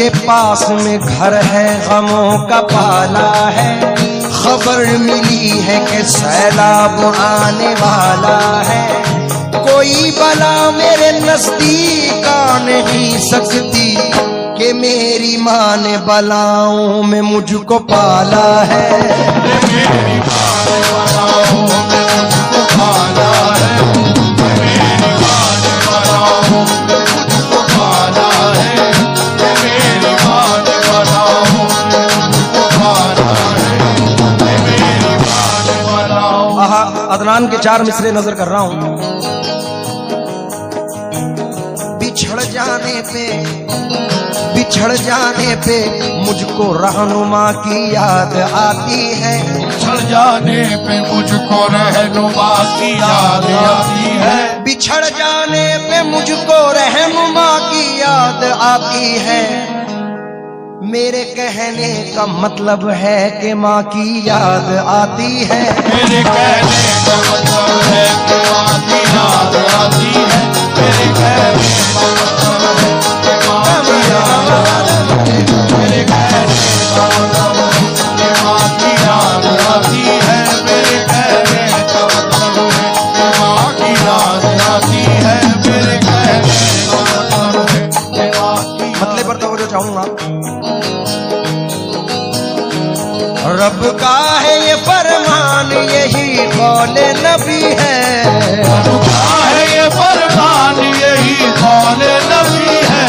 के पास में घर है, गमों का पाला है। खबर मिली है कि सैलाब आने वाला है। कोई बला मेरे नजदीक आ नहीं सकती कि मेरी माँ ने बलाओं में मुझको पाला है। मेरी माँ ने बलाओं में मुझको पाला है। मेरी माँ ने बलाओं में मुझको पाला है। मेरी माँ ने बलाओं में मुझको पाला है। मेरी माँ ने बलाओं। आहा, अदनान के 4 मिसरे नजर कर रहा हूं। बिछड़ जाने पे मुझको रहनुमा की याद आती है। बिछड़ जाने पे मुझको रहनुमा की याद आती है। बिछड़ जाने पे मुझको रहनुमा की याद आती है। मेरे कहने का मतलब है कि माँ की याद आती है। मेरे कहने का मतलब है कि माँ की याद आती है। मेरे कहने का मतलब है कि माँ की याद आती है। मेरे कहने का मतलब है कि माँ की याद आती है। मेरे कहने का मतलब है कि माँ की याद आती है। मेरे कहने का मतलब है कि माँ की मतलब पर तवज्जो चाहूंगा। रब का है ये फरमान, यही कौले नबी है। रब का है ये फरमान, यही कौले नबी है।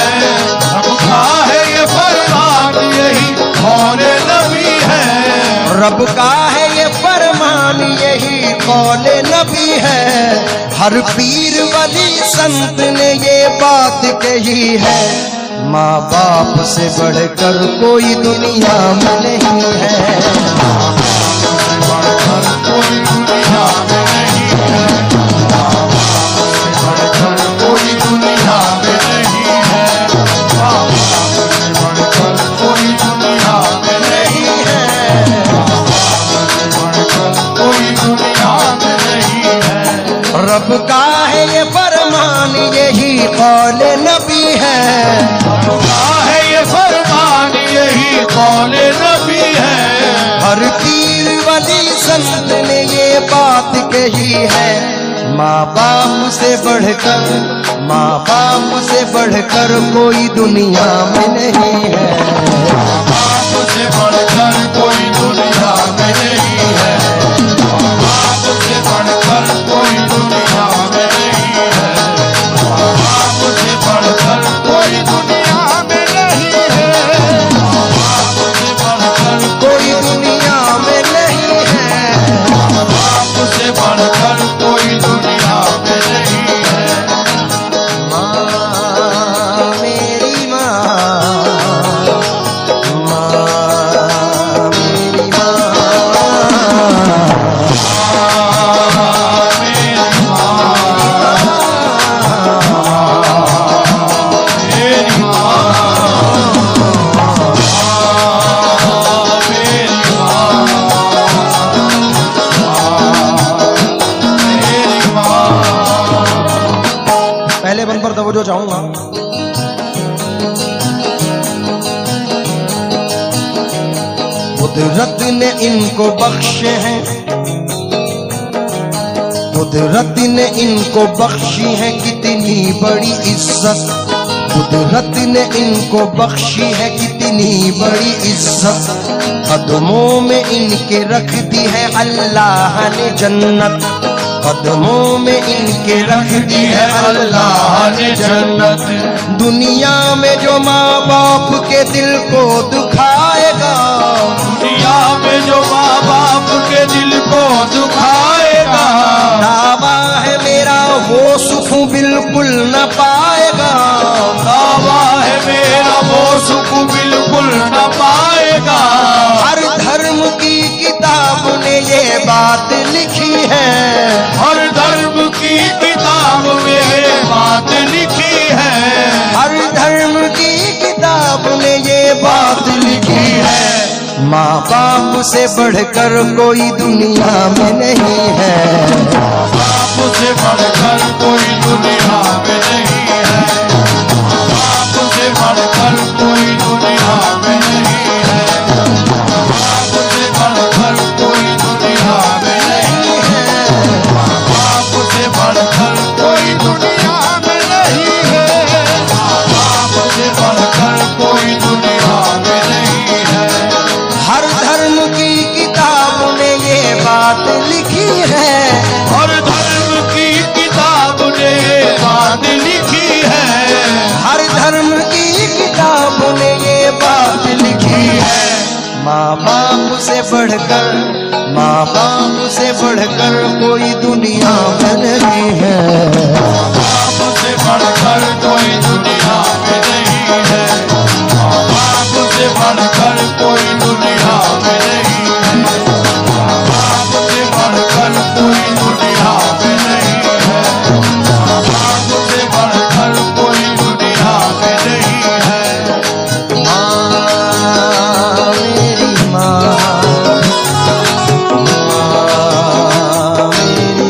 रब का है ये फरमान, यही कौले नबी है। रब का है ये फरमान, यही कौले नबी है। हर पीर वली संत ने ये बात कही है। माँ बाप से बढ़कर कोई दुनिया में नहीं है। माँ बाप से बढ़कर कोई दुनिया में नहीं है। माँ बाप से बढ़कर कोई दुनिया में नहीं है। माँ बाप से बढ़कर कोई दुनिया में नहीं है। माँ बाप से बढ़कर कोई दुनिया में नहीं है। रब का है ये फरमान, यही कौले नबी है। रब का है ये फरमान, यही कौले नबी है। हर पीर वली संत ने ये बात कही है। माँ बाप से बढ़कर, माँ बाप से बढ़कर कोई दुनिया में नहीं है। माँ बाप से बढ़कर कोई दुनिया में नहीं है। माँ बाप से बढ़कर कोई दुनिया में नहीं है। माँ बाप से बढ़कर कोई दुनिया में नहीं है। माँ बाप से बढ़कर कोई दुनिया में नहीं है। माँ बाप से बढ़कर कोई दुनिया में नहीं है। माँ मेरी माँ, माँ मेरी माँ। पहले बंद पर तवज्जो चाहूंगा। कुदरत ने इनको बख्शे हैं, कुदरत ने इनको बख्शी है कितनी बड़ी इज्जत। कुदरत ने इनको बख्शी है कितनी बड़ी इज्जत। कदमों में इनके रख दी है अल्लाह ने जन्नत। कदमों में इनके रख दी है अल्लाह ने जन्नत। दुनिया में जो माँ बाप के दिल को दुखाएगा, दुनिया में जो माँ बाप के दिल को दुखाएगा, दावा है मेरा वो सुख बिल्कुल न पाएगा। दावा है मेरा वो सुख बिल्कुल न पाएगा। हर धर्म की किताब ने ये बात लिखी है। हर धर्म की किताब में ये बात लिखी है। हर धर्म की किताब ने ये बात लिखी है। माँ बाप से बढ़कर कोई दुनिया में नहीं है। माँ बाप से बढ़कर कोई दुनिया में नहीं है। माँ बाप से बढ़कर कोई दुनिया लिखी है, और धर्म की किताब ने बात लिखी है, हर धर्म की किताब ने ये बात लिखी है। माँ बाप से बढ़कर, माँ बाप से बढ़कर कोई दुनिया में नहीं है, बाप से बढ़कर कोई दुनिया में नहीं है, बाप से बढ़कर कोई दुनिया में नहीं है, बाप से बढ़कर कोई दुनिया में नहीं है, बाप से बढ़कर कोई दुनिया में नहीं है। माँ मेरी माँ, मेरी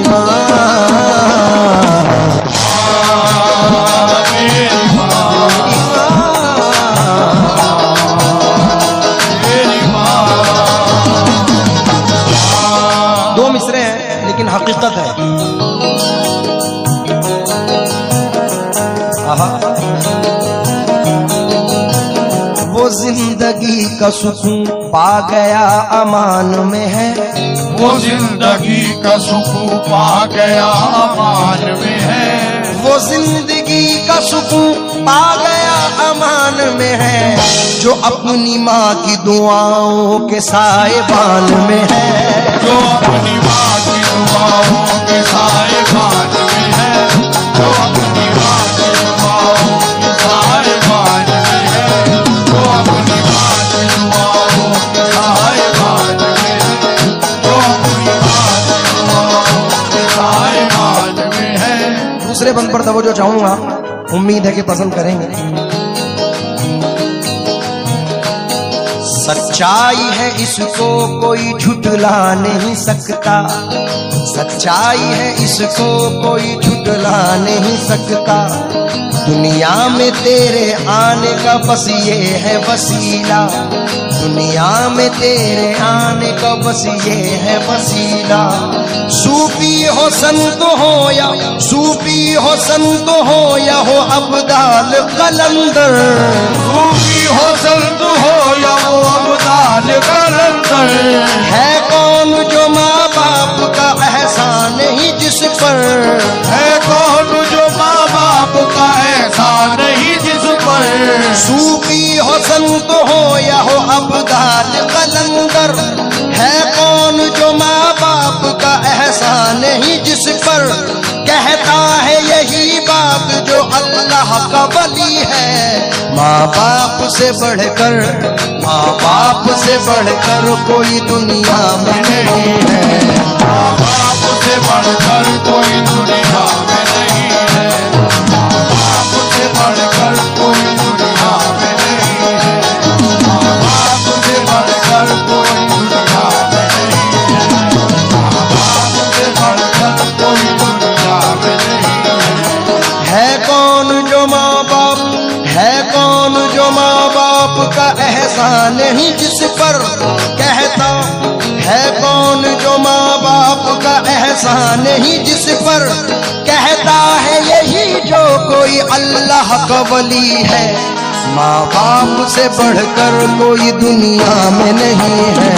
माँ, दो मिसरे हैं लेकिन हकीकत है। आहा। वो जिंदगी का सुकून पा गया अमान में है, वो जिंदगी का सुकून पा गया अमान में है, वो जिंदगी का सुकून पा गया अमान में है, जो अपनी माँ की दुआओं के साएबान में है, जो अपनी माँ की दुआओं के साएबान में है, जो अपनी माँ की दुआओं के साएबान में है, जो अपनी माँ की दुआओं के साएबान में है, जो अपनी माँ की दुआओं के साएबान में है। दूसरे बंद पर तवज्जो चाहूंगा, उम्मीद है कि पसंद करेंगे। सच्चाई है इसको कोई झुठला नहीं सकता, सच्चाई है इसको कोई झुठला नहीं सकता, दुनिया में तेरे आने का बस ये है वसीला, दुनिया में तेरे आने का बस ये है वसीला। सूफी हो संत हो या, सूफी हो संत हो या हो अब्दाल कलंदर, सूफी हो संत हो या वो अब्दाल कलंदर, है कौन जो माँ बाप का एहसान ही जिस पर, है कौन जो माँ बाप का एहसान नहीं जिस पर। सूफी हो संत हो या हो अब्दाल कलंदर, है कौन जो माँ बाप का एहसान ही जिस पर, कहता है यही बात जो अल्लाह का वली है। माँ बाप से बढ़कर, माँ बाप से बढ़कर कोई दुनिया में नहीं है, माँ बाप से बढ़कर कोई दुनिया में नहीं है, माँ बाप से बढ़कर कोई दुनिया में नहीं है, माँ बाप से बढ़कर कोई दुनिया में नहीं है, माँ बाप से बढ़कर कोई दुनिया में नहीं है। है कौन जो माँ बाप, है कौन जो माँ बाप का एहसान ही जिस पर, कहता है कौन जो माँ बाप का एहसान ही जिस पर, कहता है यही जो कोई अल्लाह का वली है। माँ बाप से बढ़कर कोई दुनिया में नहीं है।